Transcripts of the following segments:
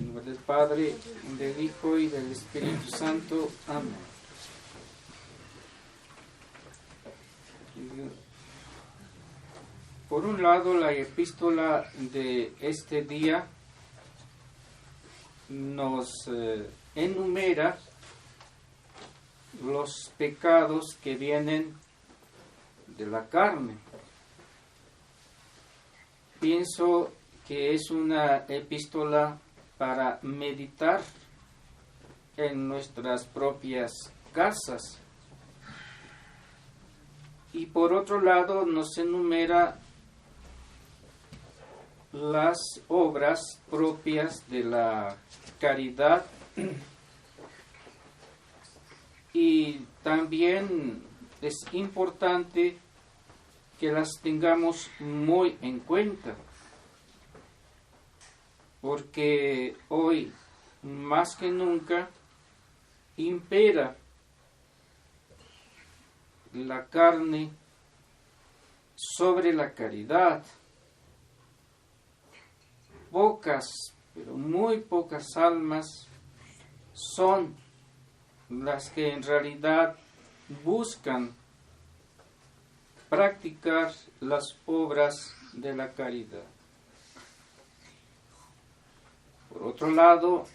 En nombre del Padre, del Hijo y del Espíritu Santo. Amén. Por un lado, la epístola de este día nos enumera los pecados que vienen de la carne. Pienso que es una epístola para meditar en nuestras propias casas. Y por otro lado nos enumera las obras propias de la caridad y también es importante que las tengamos muy en cuenta, porque hoy más que nunca impera la carne sobre la caridad. Pocas, pero muy pocas almas son las que en realidad buscan practicar las obras de la caridad. Por otro lado,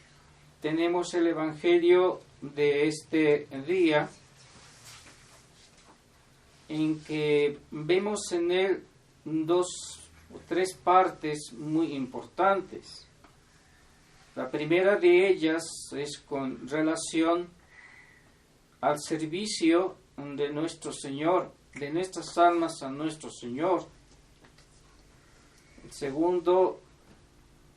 tenemos el Evangelio de este día, en que vemos en él tres partes muy importantes. La primera de ellas es con relación al servicio de nuestro Señor, de nuestras almas a nuestro Señor. El segundo,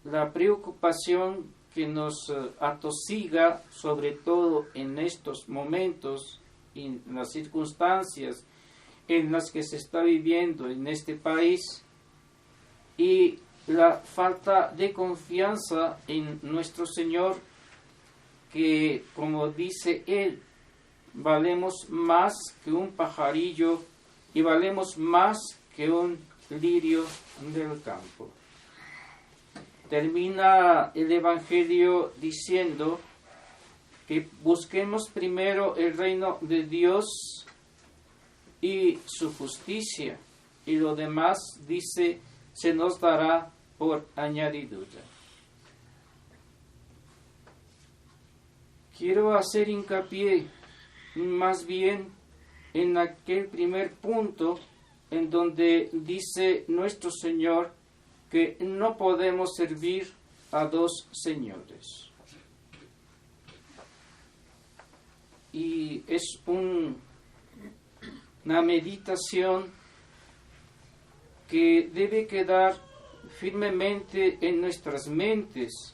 la preocupación que nos atosiga, sobre todo en estos momentos y en las circunstancias en las que se está viviendo en este país, y la falta de confianza en nuestro Señor, que, como dice Él, valemos más que un pajarillo y valemos más que un lirio del campo. Termina el Evangelio diciendo que busquemos primero el reino de Dios y su justicia, y lo demás, dice, se nos dará por añadidura. Quiero hacer hincapié más bien en aquel primer punto en donde dice nuestro Señor que no podemos servir a dos señores. Y es una meditación que debe quedar firmemente en nuestras mentes.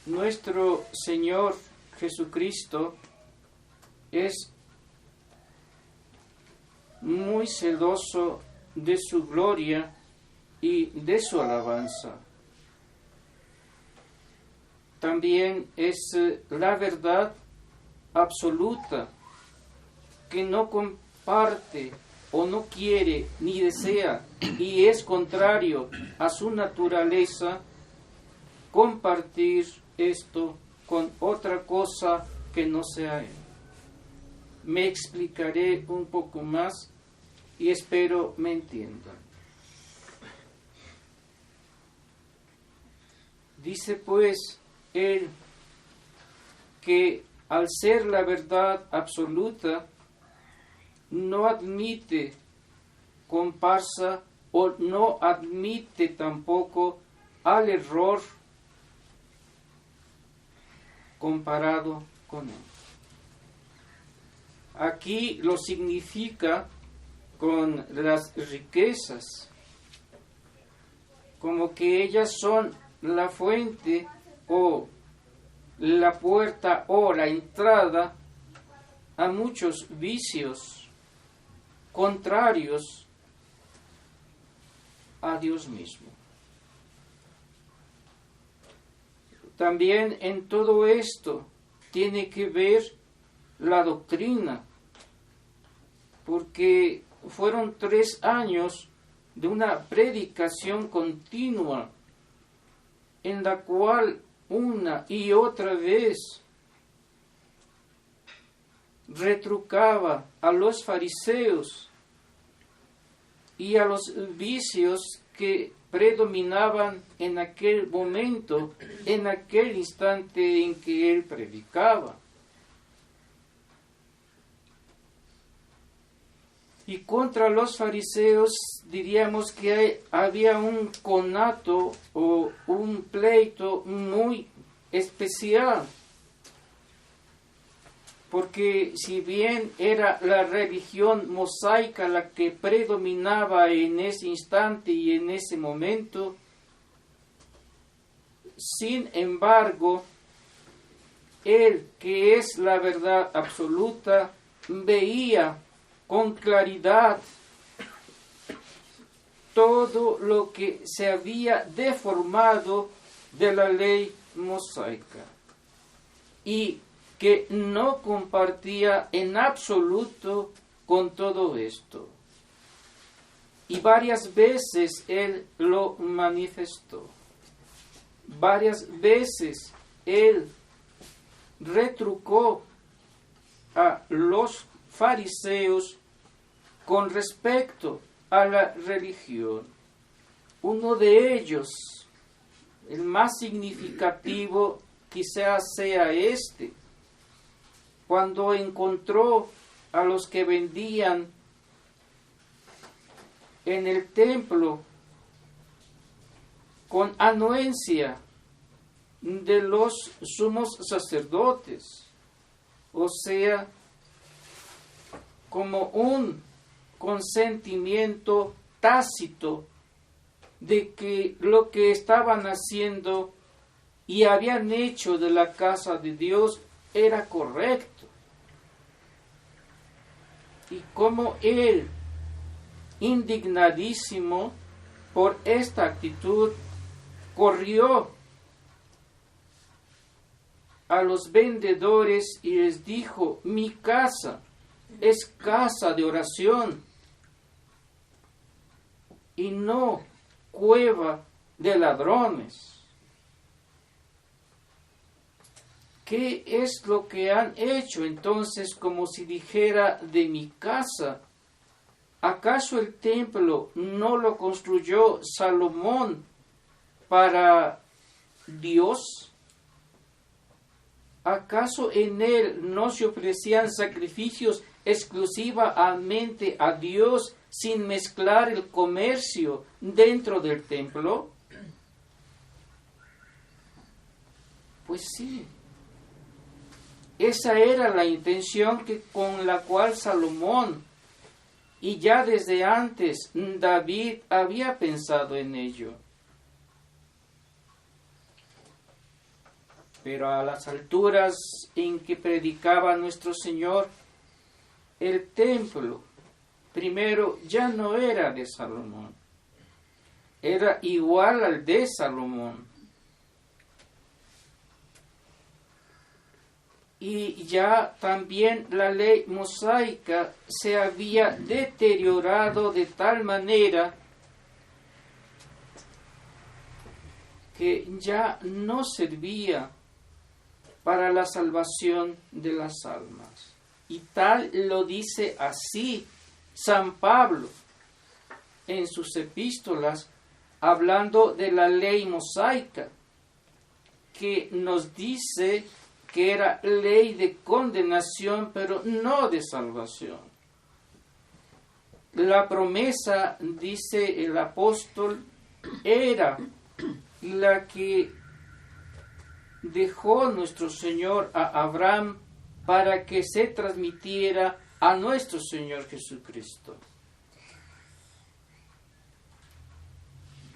Nuestro Señor Jesucristo es muy celoso de su gloria y de su alabanza. También es la verdad absoluta, que no comparte o no quiere ni desea, y es contrario a su naturaleza, compartir esto con otra cosa que no sea Él. Me explicaré un poco más y espero me entiendan. Dice pues Él que al ser la verdad absoluta, no admite comparsa o no admite tampoco al error comparado con él. Aquí lo significa con las riquezas, como que ellas son la fuente o la puerta o la entrada a muchos vicios contrarios a Dios mismo. También en todo esto tiene que ver la doctrina, porque fueron 3 años de una predicación continua en la cual una y otra vez retrucaba a los fariseos y a los vicios que predominaban en aquel momento, en aquel instante en que él predicaba. Y contra los fariseos diríamos que había un conato o un pleito muy especial, porque si bien era la religión mosaica la que predominaba en ese instante y en ese momento, sin embargo, él, que es la verdad absoluta, veía con claridad todo lo que se había deformado de la ley mosaica y que no compartía en absoluto con todo esto. Y varias veces él lo manifestó. Varias veces él retrucó a los fariseos con respecto a la religión. Uno de ellos, el más significativo, quizás sea este, cuando encontró a los que vendían en el templo con anuencia de los sumos sacerdotes, o sea, como un consentimiento tácito de que lo que estaban haciendo y habían hecho de la casa de Dios era correcto. Y como él, indignadísimo por esta actitud, corrió a los vendedores y les dijo: mi casa es casa de oración y no cueva de ladrones. ¿Qué es lo que han hecho entonces? Como si dijera: de mi casa. ¿Acaso el templo no lo construyó Salomón para Dios? ¿Acaso en él no se ofrecían sacrificios exclusivamente a Dios sin mezclar el comercio dentro del templo? Pues sí. Esa era la intención con la cual Salomón, y ya desde antes David, había pensado en ello. Pero a las alturas en que predicaba nuestro Señor, el templo, primero, ya no era de Salomón, era igual al de Salomón. Y ya también la ley mosaica se había deteriorado de tal manera que ya no servía para la salvación de las almas. Y tal lo dice así San Pablo en sus epístolas, hablando de la ley mosaica, que nos dice que era ley de condenación, pero no de salvación. La promesa, dice el apóstol, era la que dejó nuestro Señor a Abraham para que se transmitiera a nuestro Señor Jesucristo.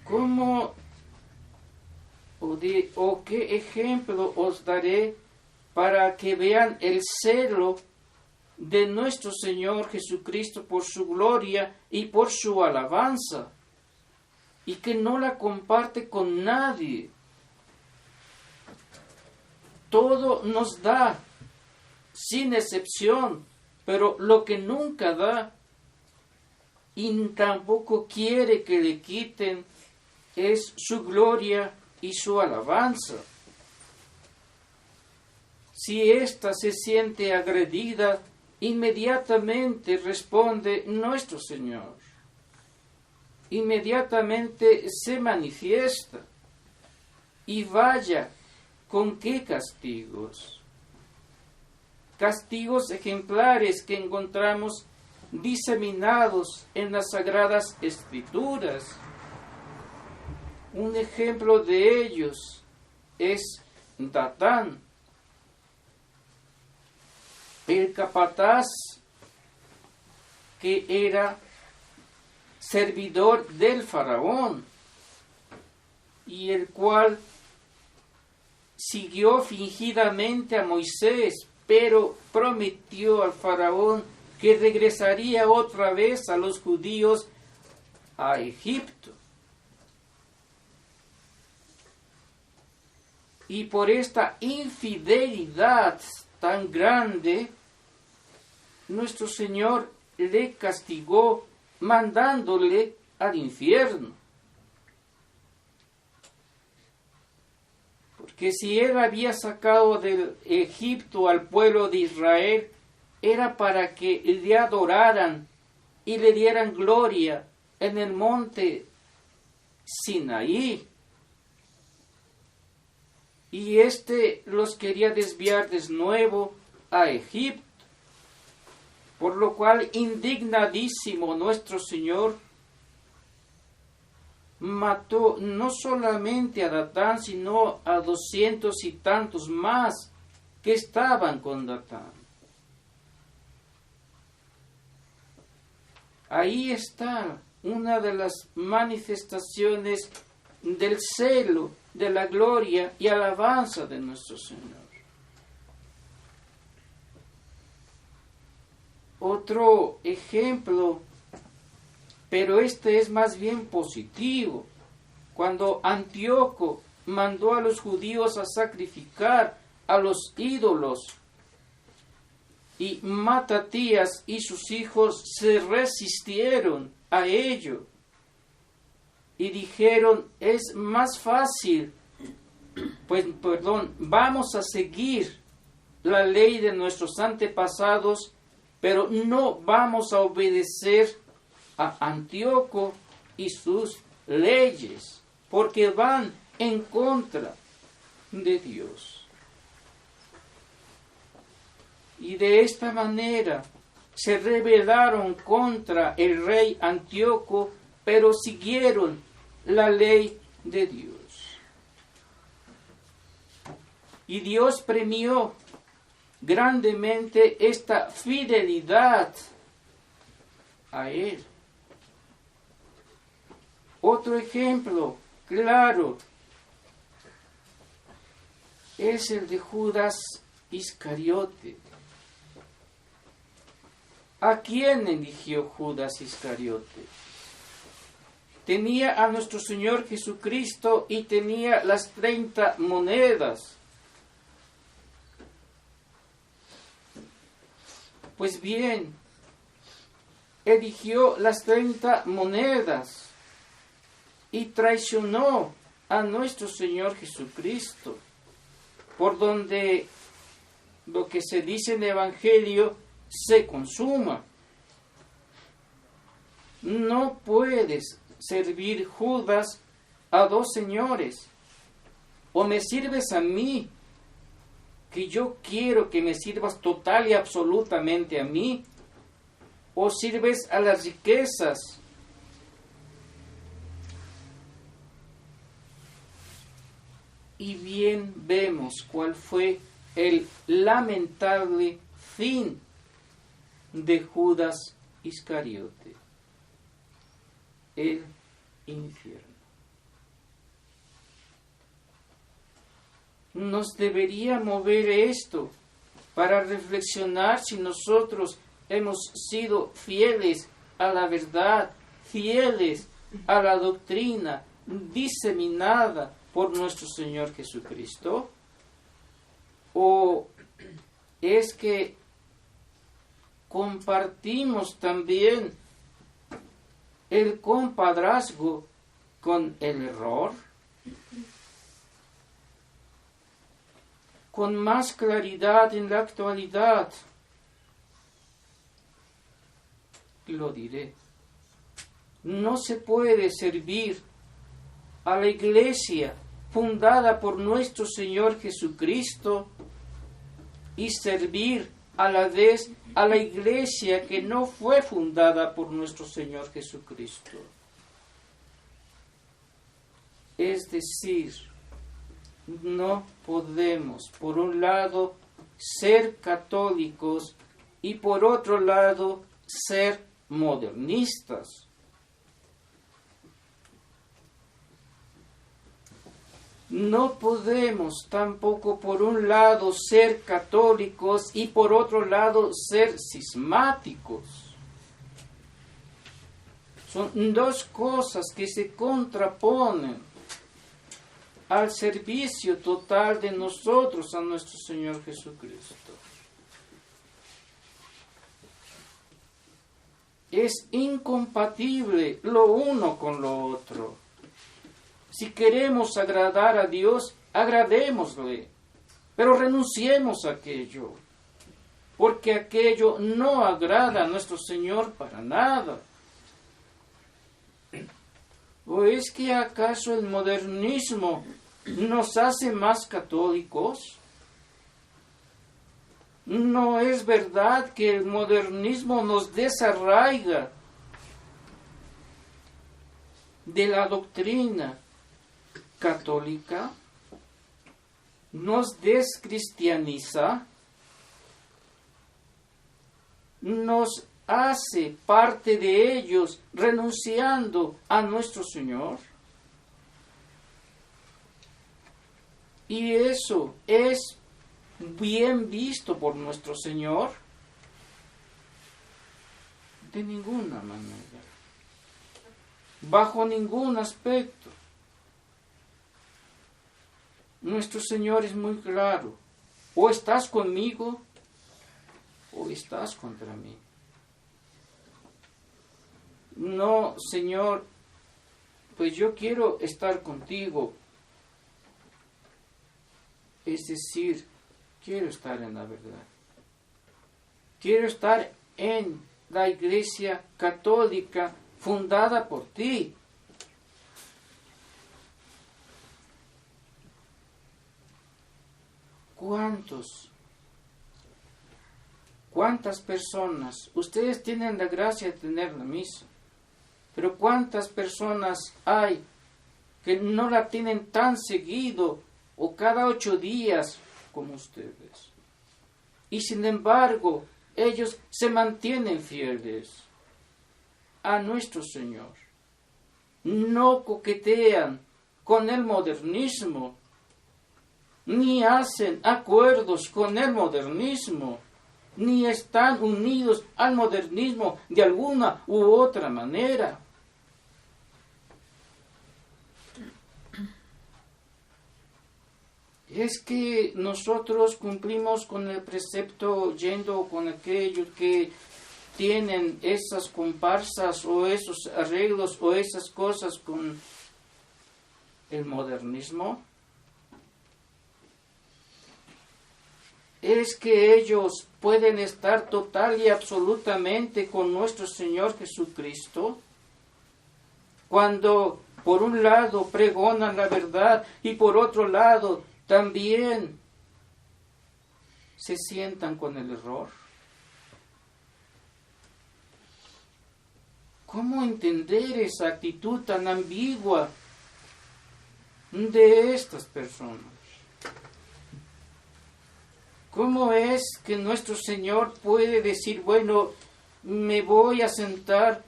¿Cómo o qué ejemplo os daré para que vean el celo de nuestro Señor Jesucristo por su gloria y por su alabanza, y que no la comparte con nadie? Todo nos da, sin excepción, pero lo que nunca da, y tampoco quiere que le quiten, es su gloria y su alabanza. Si ésta se siente agredida, inmediatamente responde nuestro Señor. Inmediatamente se manifiesta. Y vaya, ¿con qué castigos? Castigos ejemplares que encontramos diseminados en las Sagradas Escrituras. Un ejemplo de ellos es Datán, el capataz que era servidor del faraón y el cual siguió fingidamente a Moisés, pero prometió al faraón que regresaría otra vez a los judíos a Egipto. Y por esta infidelidad tan grande, nuestro Señor le castigó mandándole al infierno. Porque si él había sacado del Egipto al pueblo de Israel, era para que le adoraran y le dieran gloria en el monte Sinaí. Y los quería desviar de nuevo a Egipto. Por lo cual, indignadísimo, nuestro Señor mató no solamente a Datán, sino a 200 y tantos más que estaban con Datán. Ahí está una de las manifestaciones del celo, de la gloria y alabanza de nuestro Señor. Otro ejemplo, pero este es más bien positivo, cuando Antíoco mandó a los judíos a sacrificar a los ídolos y Matatías y sus hijos se resistieron a ello y dijeron, es más fácil, vamos a seguir la ley de nuestros antepasados, pero no vamos a obedecer a Antíoco y sus leyes, porque van en contra de Dios. Y de esta manera se rebelaron contra el rey Antíoco, pero siguieron la ley de Dios. Y Dios premió grandemente esta fidelidad a él. Otro ejemplo claro es el de Judas Iscariote. ¿A quién eligió Judas Iscariote? Tenía a nuestro Señor Jesucristo y tenía las 30 monedas. Pues bien, eligió las 30 monedas y traicionó a nuestro Señor Jesucristo, por donde lo que se dice en el Evangelio se consuma. No puedes servir, Judas, a dos señores. O me sirves a mí, que yo quiero que me sirvas total y absolutamente a mí, o sirves a las riquezas. Y bien vemos cuál fue el lamentable fin de Judas Iscariote: el infierno. Nos debería mover esto para reflexionar si nosotros hemos sido fieles a la verdad, fieles a la doctrina diseminada por nuestro Señor Jesucristo, o es que compartimos también el compadrazgo con el error. con más claridad en la actualidad. Lo diré. No se puede servir a la iglesia fundada por nuestro Señor Jesucristo y servir a la vez a la iglesia que no fue fundada por nuestro Señor Jesucristo. Es decir, no podemos, por un lado, ser católicos y por otro lado, ser modernistas. No podemos tampoco por un lado ser católicos y por otro lado ser cismáticos. Son dos cosas que se contraponen al servicio total de nosotros a nuestro Señor Jesucristo. Es incompatible lo uno con lo otro. Si queremos agradar a Dios, agradémosle, pero renunciemos a aquello, porque aquello no agrada a nuestro Señor para nada. ¿O es que acaso el modernismo nos hace más católicos? ¿No es verdad que el modernismo nos desarraiga de la doctrina católica? ¿Nos descristianiza? ¿Nos hace parte de ellos renunciando a nuestro Señor? Y eso es bien visto por nuestro Señor. De ninguna manera, bajo ningún aspecto. Nuestro Señor es muy claro: o estás conmigo o estás contra mí. No, Señor, pues yo quiero estar contigo. Es decir, quiero estar en la verdad. Quiero estar en la Iglesia católica fundada por ti. ¿Cuántas personas? Ustedes tienen la gracia de tener la misa, pero ¿cuántas personas hay que no la tienen tan seguido o cada 8 días como ustedes? Y sin embargo, ellos se mantienen fieles a nuestro Señor. No coquetean con el modernismo, ni hacen acuerdos con el modernismo, ni están unidos al modernismo de alguna u otra manera. Es que nosotros cumplimos con el precepto yendo con aquellos que tienen esas comparsas o esos arreglos o esas cosas con el modernismo. Es que ellos pueden estar total y absolutamente con nuestro Señor Jesucristo cuando por un lado pregonan la verdad y por otro lado también se sientan con el error. ¿Cómo entender esa actitud tan ambigua de estas personas? ¿Cómo es que nuestro Señor puede decir, bueno, me voy a sentar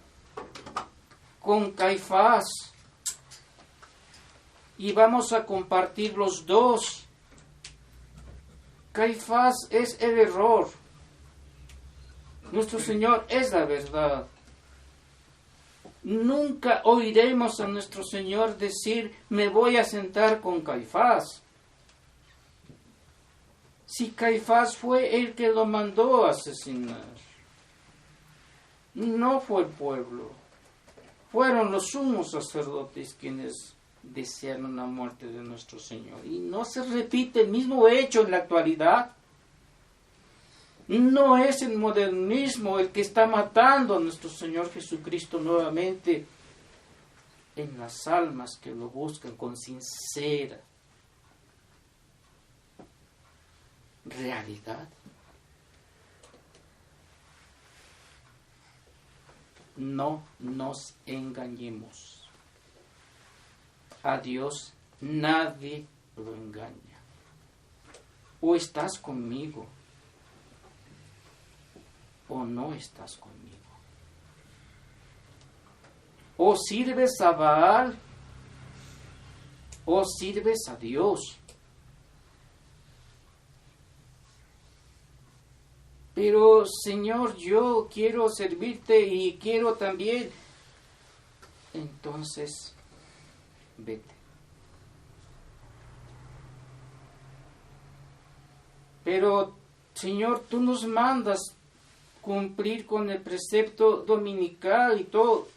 con Caifás y vamos a compartir los dos? Caifás es el error. Nuestro Señor es la verdad. Nunca oiremos a nuestro Señor decir, me voy a sentar con Caifás. Si Caifás fue el que lo mandó a asesinar, no fue el pueblo, fueron los sumos sacerdotes quienes desean una muerte de nuestro Señor. Y no se repite el mismo hecho en la actualidad. No es el modernismo el que está matando a nuestro Señor Jesucristo nuevamente en las almas que lo buscan con sincera realidad. No nos engañemos. A Dios nadie lo engaña. O estás conmigo, o no estás conmigo. O sirves a Baal, o sirves a Dios. Pero, Señor, yo quiero servirte y quiero también. Entonces, vete. Pero, Señor, tú nos mandas cumplir con el precepto dominical y todo.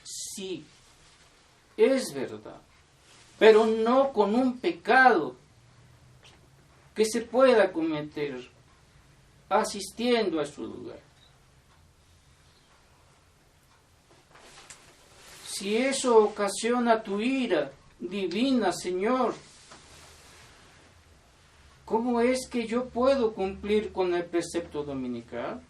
Sí, es verdad. Pero no con un pecado que se pueda cometer asistiendo a su lugar. Si eso ocasiona tu ira divina, Señor, ¿cómo es que yo puedo cumplir con el precepto dominical?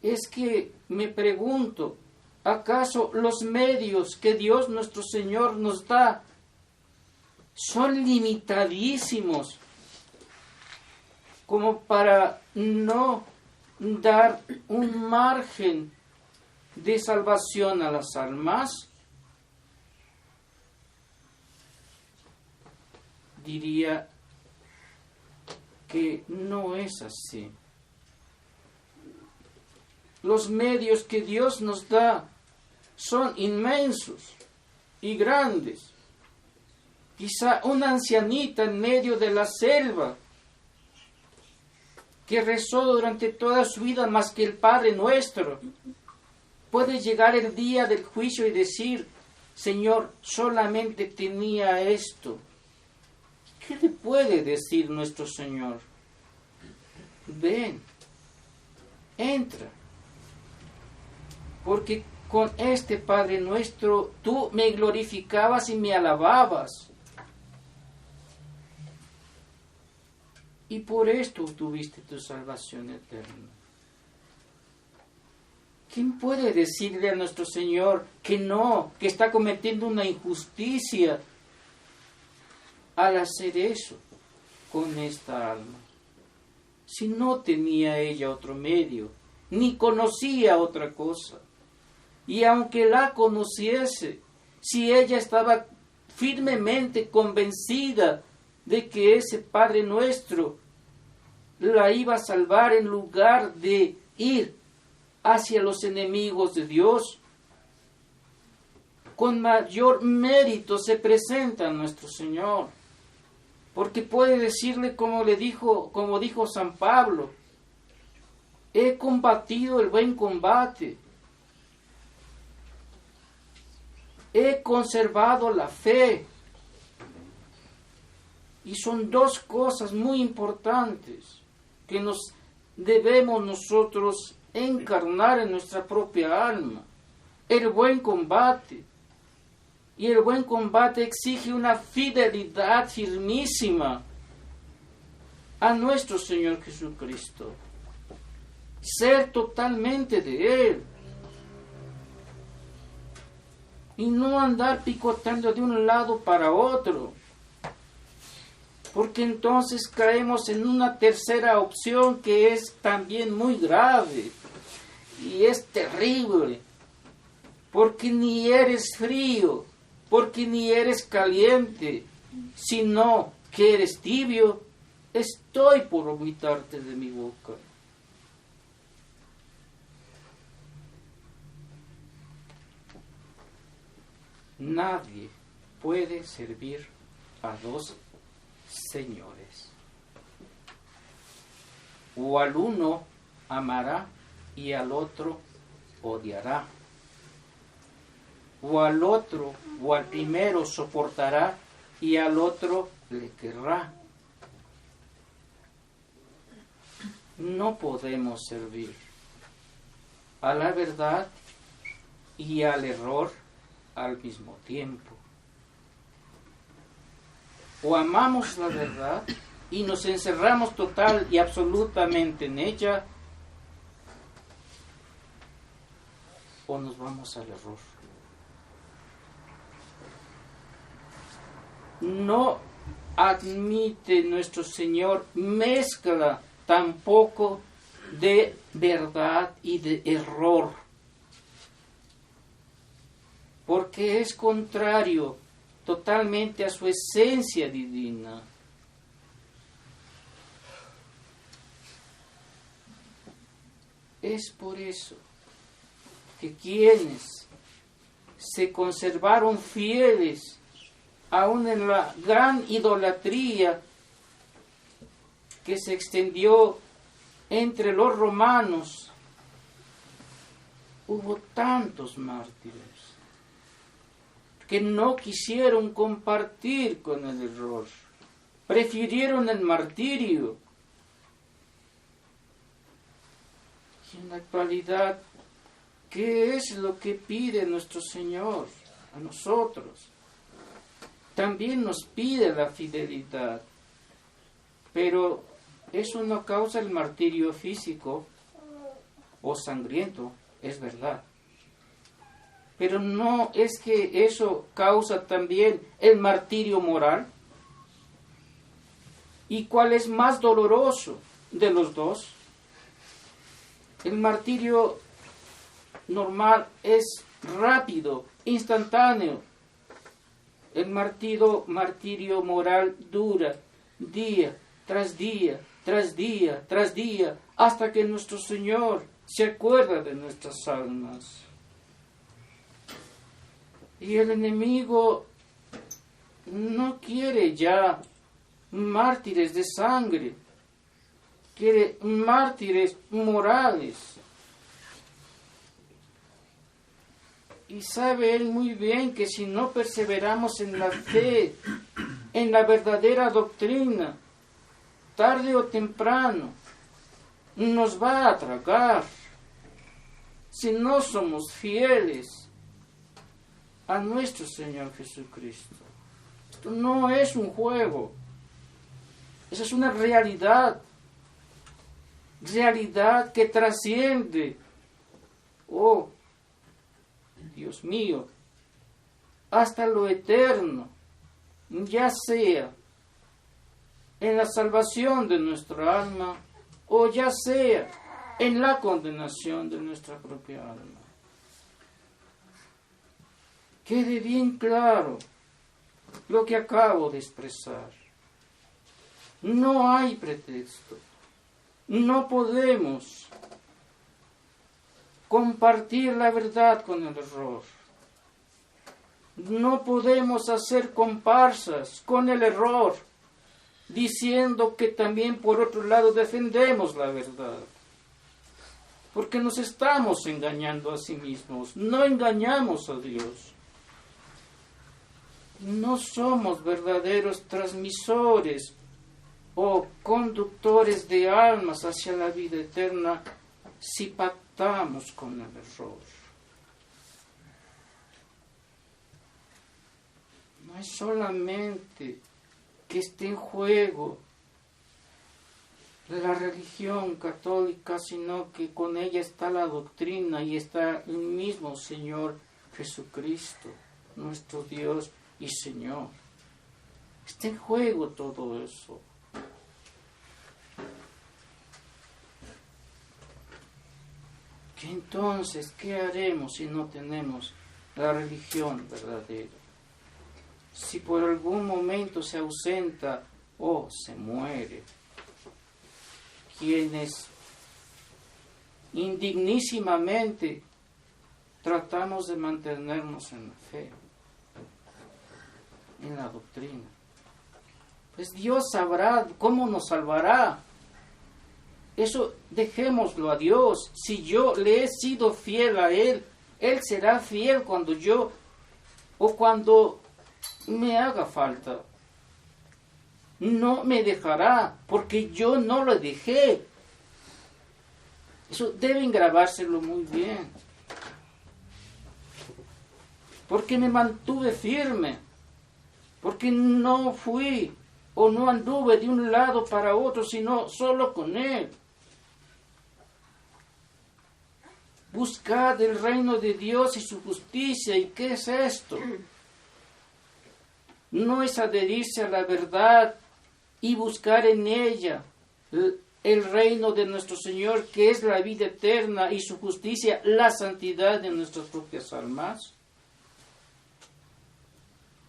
Es que me pregunto, ¿acaso los medios que Dios nuestro Señor nos da son limitadísimos como para no dar un margen de salvación a las almas? Diría que no es así. Los medios que Dios nos da son inmensos y grandes. Quizá una ancianita en medio de la selva que rezó durante toda su vida más que el Padre Nuestro, puede llegar el día del juicio y decir: Señor, solamente tenía esto. ¿Qué le puede decir nuestro Señor? Ven, entra, porque con este Padre Nuestro tú me glorificabas y me alababas. Y por esto tuviste tu salvación eterna. ¿Quién puede decirle a nuestro Señor que no, que está cometiendo una injusticia al hacer eso con esta alma? Si no tenía ella otro medio, ni conocía otra cosa. Y aunque la conociese, si ella estaba firmemente convencida de que ese Padre Nuestro la iba a salvar en lugar de ir hacia los enemigos de Dios, con mayor mérito se presenta a nuestro Señor, porque puede decirle como dijo San Pablo: he combatido el buen combate, he conservado la fe. Y son dos cosas muy importantes que nos debemos nosotros encarnar en nuestra propia alma. El buen combate. Y el buen combate exige una fidelidad firmísima a nuestro Señor Jesucristo. Ser totalmente de Él. Y no andar picotando de un lado para otro. Porque entonces caemos en una tercera opción que es también muy grave y es terrible, porque ni eres frío, porque ni eres caliente, sino que eres tibio. Estoy por vomitarte de mi boca. Nadie puede servir a dos señores. O al uno amará y al otro odiará. o al otro, o al primero soportará, y al otro le querrá. No podemos servir a la verdad y al error al mismo tiempo. O amamos la verdad y nos encerramos total y absolutamente en ella, o nos vamos al error. No admite nuestro Señor mezcla tampoco de verdad y de error, porque es contrario totalmente a su esencia divina. Es por eso que quienes se conservaron fieles aún en la gran idolatría que se extendió entre los romanos, hubo tantos mártires que no quisieron compartir con el error, prefirieron el martirio. Y en la actualidad, ¿qué es lo que pide nuestro Señor a nosotros? También nos pide la fidelidad, pero eso no causa el martirio físico o sangriento, es verdad. Pero no es que eso causa también el martirio moral. ¿Y cuál es más doloroso de los dos? El martirio normal es rápido, instantáneo. El martirio moral dura día tras día, tras día, tras día, hasta que nuestro Señor se acuerda de nuestras almas. Y el enemigo no quiere ya mártires de sangre, quiere mártires morales. Y sabe él muy bien que si no perseveramos en la fe, en la verdadera doctrina, tarde o temprano nos va a tragar. Si no somos fieles a nuestro Señor Jesucristo. Esto no es un juego. Esa es una realidad. Realidad que trasciende. Oh, Dios mío, hasta lo eterno, ya sea en la salvación de nuestra alma o ya sea en la condenación de nuestra propia alma. Quede bien claro lo que acabo de expresar. No hay pretexto. No podemos compartir la verdad con el error. No podemos hacer comparsas con el error, diciendo que también por otro lado defendemos la verdad. Porque nos estamos engañando a sí mismos, no engañamos a Dios. No somos verdaderos transmisores o conductores de almas hacia la vida eterna si pactamos con el error. No es solamente que esté en juego la religión católica, sino que con ella está la doctrina y está el mismo Señor Jesucristo, nuestro Dios y Señor. Está en juego todo eso. ¿Qué entonces, qué haremos si no tenemos la religión verdadera? Si por algún momento se ausenta o se muere, quienes indignísimamente tratamos de mantenernos en la fe, en la doctrina, pues Dios sabrá cómo nos salvará. Eso dejémoslo a Dios. Si yo le he sido fiel a Él, Él será fiel cuando yo o cuando me haga falta. No me dejará, porque yo no lo dejé. Eso deben grabárselo muy bien. Porque me mantuve firme, porque no fui o no anduve de un lado para otro, sino solo con Él. Buscad el reino de Dios y su justicia. ¿Y qué es esto? No es adherirse a la verdad y buscar en ella el reino de nuestro Señor, que es la vida eterna, y su justicia, la santidad de nuestras propias almas.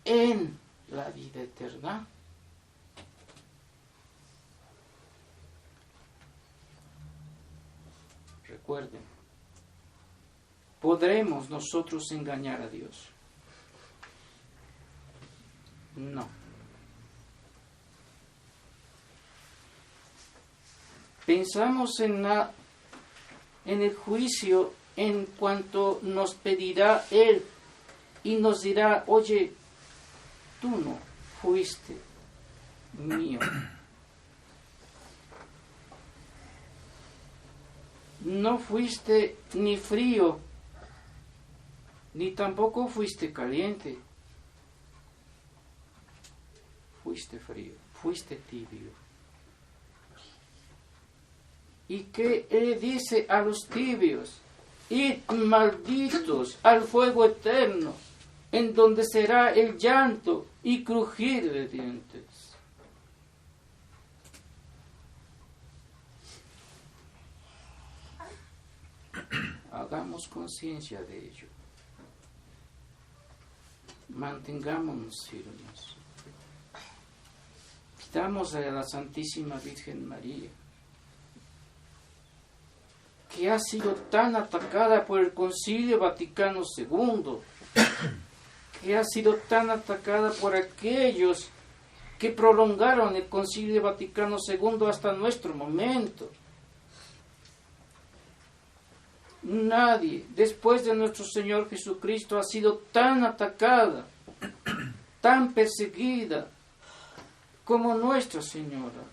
En la vida eterna. Recuerden, ¿podremos nosotros engañar a Dios? No. Pensamos en el juicio en cuanto nos pedirá Él y nos dirá: oye, tú no fuiste mío. No fuiste ni frío, ni tampoco fuiste caliente. Fuiste frío, fuiste tibio. ¿Y qué le dice a los tibios? Id malditos al fuego eterno, en donde será el llanto y crujir de dientes. Hagamos conciencia de ello. Mantengámonos firmes. Pidamos a la Santísima Virgen María, que ha sido tan atacada por el Concilio Vaticano II, que ha sido tan atacada por aquellos que prolongaron el Concilio Vaticano II hasta nuestro momento. Nadie, después de nuestro Señor Jesucristo, ha sido tan atacada, tan perseguida, como Nuestra Señora,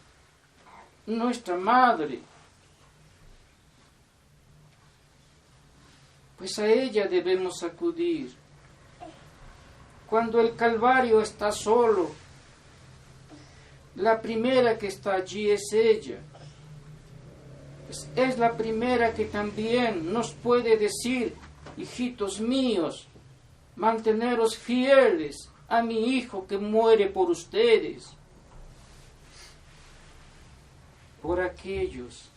nuestra Madre. Pues a ella debemos acudir. Cuando el Calvario está solo, la primera que está allí es ella. Es la primera que también nos puede decir: hijitos míos, manteneros fieles a mi Hijo que muere por ustedes. Por aquellos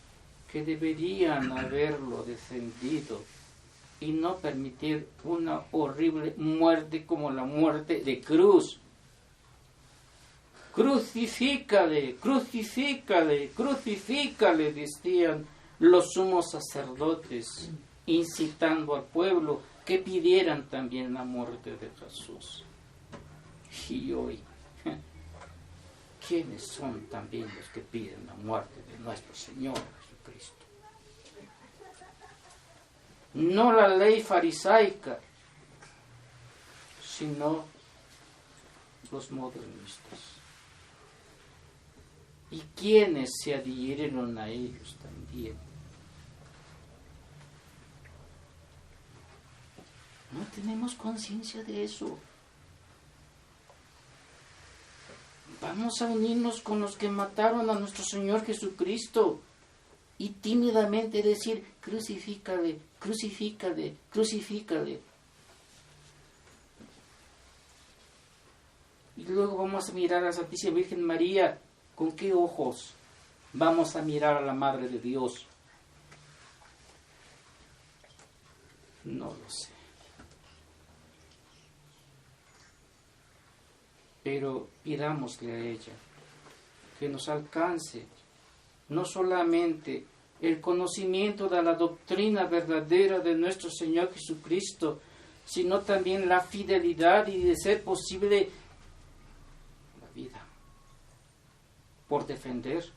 que deberían haberlo defendido y no permitir una horrible muerte como la muerte de cruz. Crucifícale, crucifícale, crucifícale, decían los sumos sacerdotes, incitando al pueblo que pidieran también la muerte de Jesús. Y hoy, ¿quiénes son también los que piden la muerte de nuestro Señor Jesucristo? No la ley farisaica, sino los modernistas. ¿Y quiénes se adhirieron a ellos también? No tenemos conciencia de eso. Vamos a unirnos con los que mataron a nuestro Señor Jesucristo y tímidamente decir: crucifícale, crucifícale, crucifícale. Y luego vamos a mirar a la Santísima Virgen María. ¿Con qué ojos vamos a mirar a la Madre de Dios? No lo sé. Pero pidámosle a ella que nos alcance no solamente el conocimiento de la doctrina verdadera de nuestro Señor Jesucristo, sino también la fidelidad y, de ser posible, la vida, por defender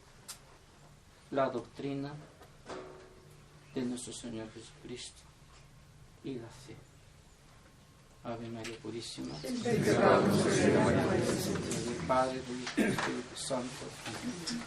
la doctrina de nuestro Señor Jesucristo y la fe. Ave María Purísima. Sin pecado concebida. Del Padre, del Hijo y del Espíritu Santo. Amén.